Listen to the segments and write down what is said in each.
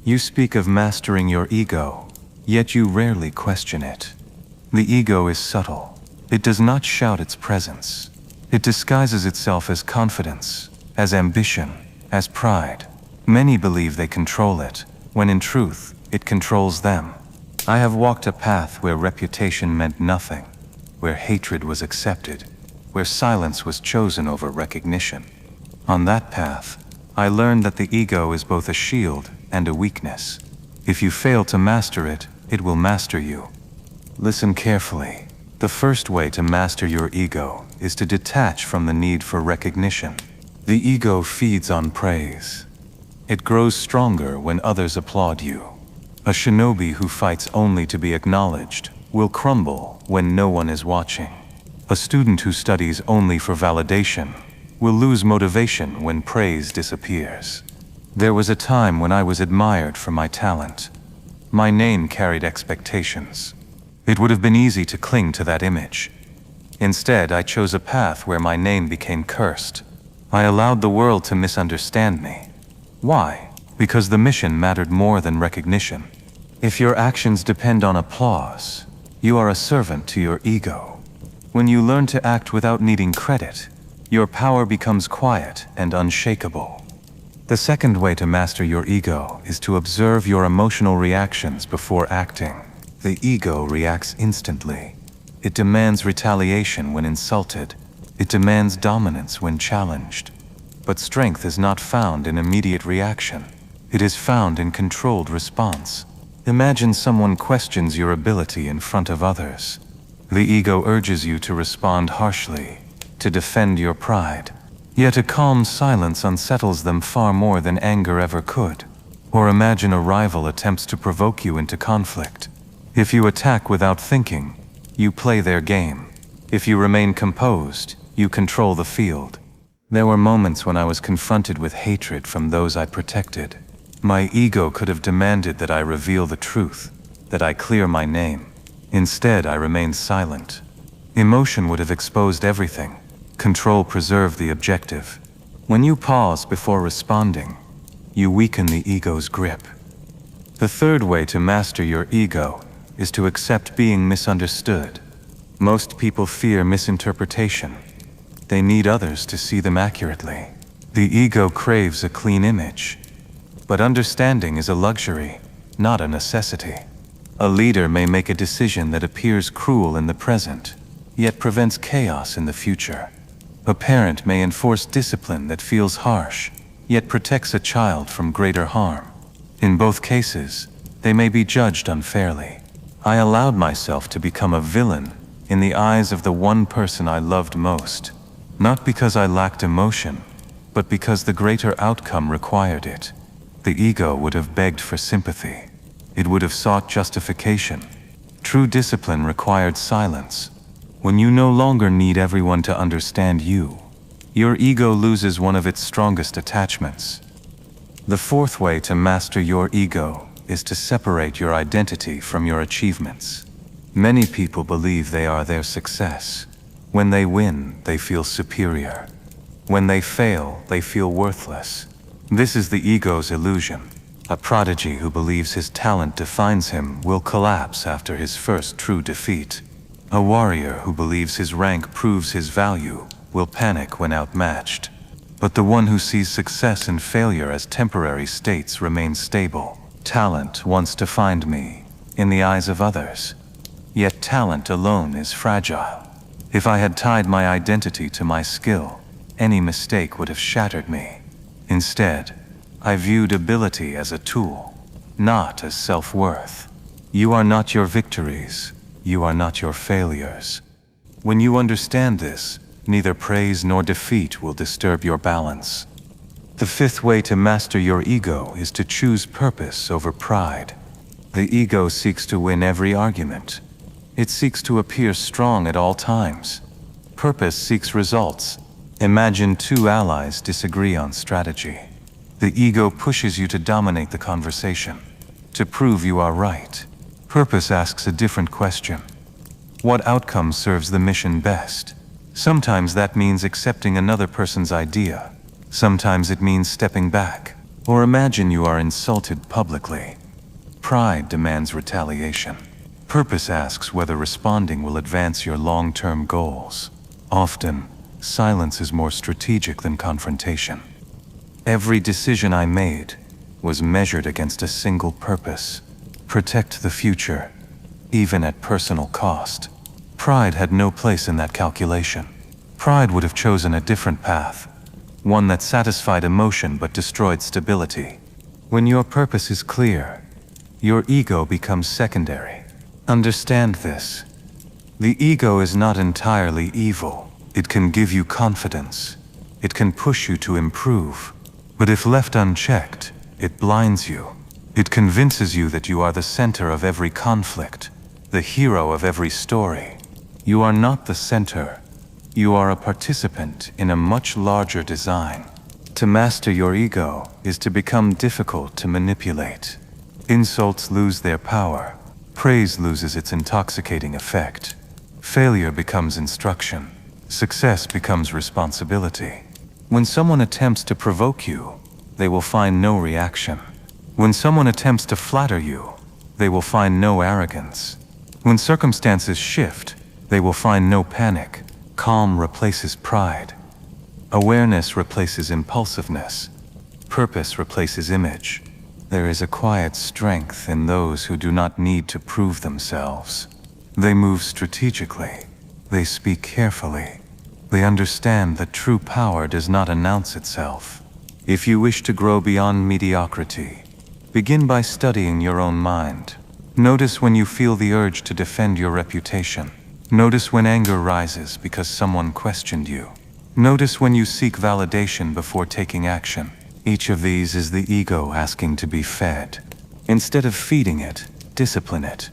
You speak of mastering your ego, yet you rarely question it. The ego is subtle. It does not shout its presence. It disguises itself as confidence, as ambition, as pride. Many believe they control it, when in truth, it controls them. I have walked a path where reputation meant nothing, where hatred was accepted, where silence was chosen over recognition. On that path, I learned that the ego is both a shield and a weakness. If you fail to master it, it will master you. Listen carefully. The first way to master your ego is to detach from the need for recognition. The ego feeds on praise. It grows stronger when others applaud you. A shinobi who fights only to be acknowledged will crumble when no one is watching. A student who studies only for validation will lose motivation when praise disappears. There was a time when I was admired for my talent. My name carried expectations. It would have been easy to cling to that image. Instead, I chose a path where my name became cursed. I allowed the world to misunderstand me. Why? Because the mission mattered more than recognition. If your actions depend on applause, you are a servant to your ego. When you learn to act without needing credit, your power becomes quiet and unshakable. The second way to master your ego is to observe your emotional reactions before acting. The ego reacts instantly. It demands retaliation when insulted. It demands dominance when challenged. But strength is not found in immediate reaction. It is found in controlled response. Imagine someone questions your ability in front of others. The ego urges you to respond harshly, to defend your pride. Yet a calm silence unsettles them far more than anger ever could. Or imagine a rival attempts to provoke you into conflict. If you attack without thinking, you play their game. If you remain composed, you control the field. There were moments when I was confronted with hatred from those I protected. My ego could have demanded that I reveal the truth, that I clear my name. Instead, I remained silent. Emotion would have exposed everything. Control preserved the objective. When you pause before responding, you weaken the ego's grip. The third way to master your ego is to accept being misunderstood. Most people fear misinterpretation. They need others to see them accurately. The ego craves a clean image. But understanding is a luxury, not a necessity. A leader may make a decision that appears cruel in the present, yet prevents chaos in the future. A parent may enforce discipline that feels harsh, yet protects a child from greater harm. In both cases, they may be judged unfairly. I allowed myself to become a villain in the eyes of the one person I loved most, not because I lacked emotion, but because the greater outcome required it. The ego would have begged for sympathy. It would have sought justification. True discipline required silence. When you no longer need everyone to understand you, your ego loses one of its strongest attachments. The fourth way to master your ego is to separate your identity from your achievements. Many people believe they are their success. When they win, they feel superior. When they fail, they feel worthless. This is the ego's illusion. A prodigy who believes his talent defines him will collapse after his first true defeat. A warrior who believes his rank proves his value will panic when outmatched. But the one who sees success and failure as temporary states remains stable. Talent once defined me, in the eyes of others. Yet talent alone is fragile. If I had tied my identity to my skill, any mistake would have shattered me. Instead, I viewed ability as a tool, not as self-worth. You are not your victories. You are not your failures. When you understand this, neither praise nor defeat will disturb your balance. The fifth way to master your ego is to choose purpose over pride. The ego seeks to win every argument. It seeks to appear strong at all times. Purpose seeks results. Imagine two allies disagree on strategy. The ego pushes you to dominate the conversation, to prove you are right. Purpose asks a different question. What outcome serves the mission best? Sometimes that means accepting another person's idea. Sometimes it means stepping back. Or imagine you are insulted publicly. Pride demands retaliation. Purpose asks whether responding will advance your long-term goals. Often, silence is more strategic than confrontation. Every decision I made was measured against a single purpose: protect the future, even at personal cost. Pride had no place in that calculation. Pride would have chosen a different path, one that satisfied emotion but destroyed stability. When your purpose is clear, your ego becomes secondary. Understand this. The ego is not entirely evil. It can give you confidence. It can push you to improve. But if left unchecked, it blinds you. It convinces you that you are the center of every conflict, the hero of every story. You are not the center. You are a participant in a much larger design. To master your ego is to become difficult to manipulate. Insults lose their power. Praise loses its intoxicating effect. Failure becomes instruction. Success becomes responsibility. When someone attempts to provoke you, they will find no reaction. When someone attempts to flatter you, they will find no arrogance. When circumstances shift, they will find no panic. Calm replaces pride. Awareness replaces impulsiveness. Purpose replaces image. There is a quiet strength in those who do not need to prove themselves. They move strategically. They speak carefully. They understand that true power does not announce itself. If you wish to grow beyond mediocrity, begin by studying your own mind. Notice when you feel the urge to defend your reputation. Notice when anger rises because someone questioned you. Notice when you seek validation before taking action. Each of these is the ego asking to be fed. Instead of feeding it, discipline it.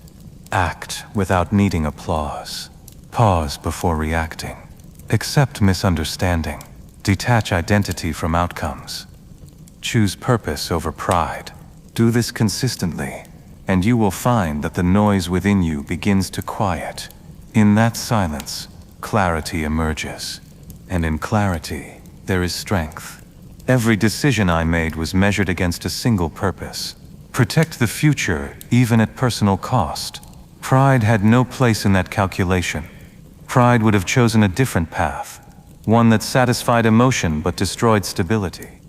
Act without needing applause. Pause before reacting. Accept misunderstanding. Detach identity from outcomes. Choose purpose over pride. Do this consistently, and you will find that the noise within you begins to quiet. In that silence, clarity emerges. And in clarity, there is strength. Every decision I made was measured against a single purpose: protect the future, even at personal cost. Pride had no place in that calculation. Pride would have chosen a different path, one that satisfied emotion but destroyed stability.